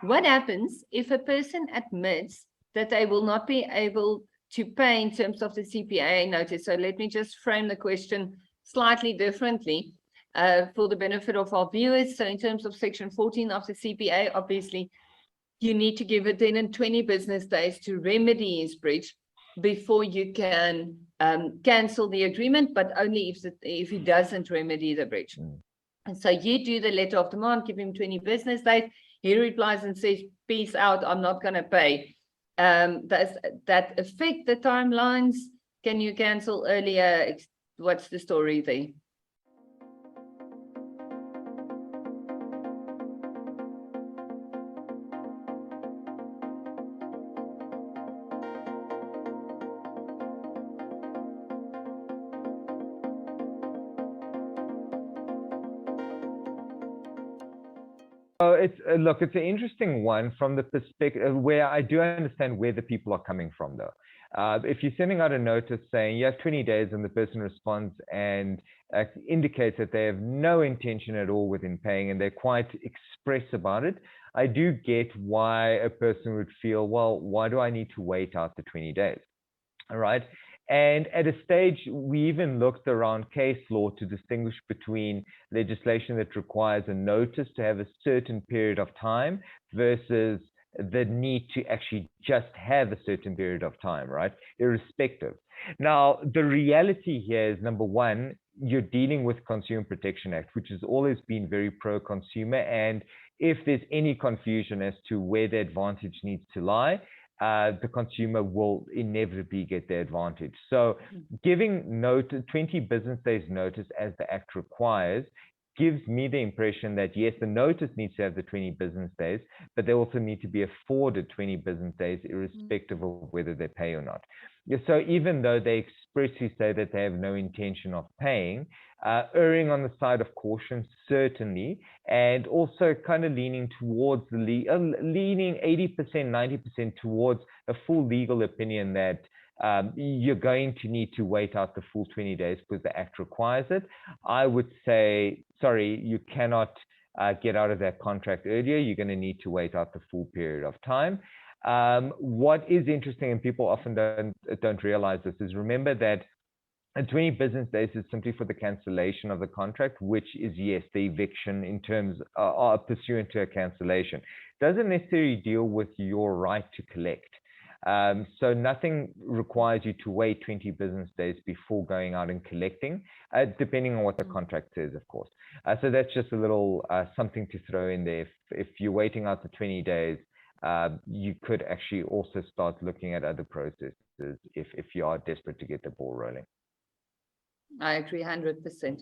What happens if a person admits that they will not be able to pay in terms of the CPA notice? So let me just frame the question slightly differently for the benefit of our viewers. So in terms of section 14 of the CPA, obviously, you need to give a tenant 20 business days to remedy his breach before you can cancel the agreement, but only if he doesn't remedy the breach. And so you do the letter of demand, give him 20 business days. He replies and says, peace out, I'm not going to pay. Does that affect the timelines? Can you cancel earlier? What's the story there? So look, it's an interesting one from the perspective where I do understand where the people are coming from, though. If you're sending out a notice saying you have 20 days and the person responds and indicates that they have no intention at all within paying and they're quite express about it, I do get why a person would feel, well, why do I need to wait out the 20 days? All right. And at a stage, we even looked around case law to distinguish between legislation that requires a notice to have a certain period of time versus the need to actually just have a certain period of time, right? Irrespective. Now, the reality here is, number one, you're dealing with Consumer Protection Act, which has always been very pro-consumer. And if there's any confusion as to where the advantage needs to lie, the consumer will inevitably get the advantage. So giving 20 business days notice as the Act requires gives me the impression that, yes, the notice needs to have the 20 business days, but they also need to be afforded 20 business days, irrespective of whether they pay or not. So even though they expressly say that they have no intention of paying, erring on the side of caution, certainly, and also kind of leaning towards leaning 80%, 90% towards a full legal opinion that you're going to need to wait out the full 20 days because the Act requires it. I would say, sorry, you cannot get out of that contract earlier. You're going to need to wait out the full period of time. What is interesting, and people often don't realize this, is remember that 20 business days is simply for the cancellation of the contract, which is, yes, the eviction in terms pursuant to a cancellation. Doesn't necessarily deal with your right to collect. So nothing requires you to wait 20 business days before going out and collecting, depending on what the contract says, of course. So that's just a little something to throw in there. If you're waiting out the 20 days, you could actually also start looking at other processes if you are desperate to get the ball rolling. I agree 100%.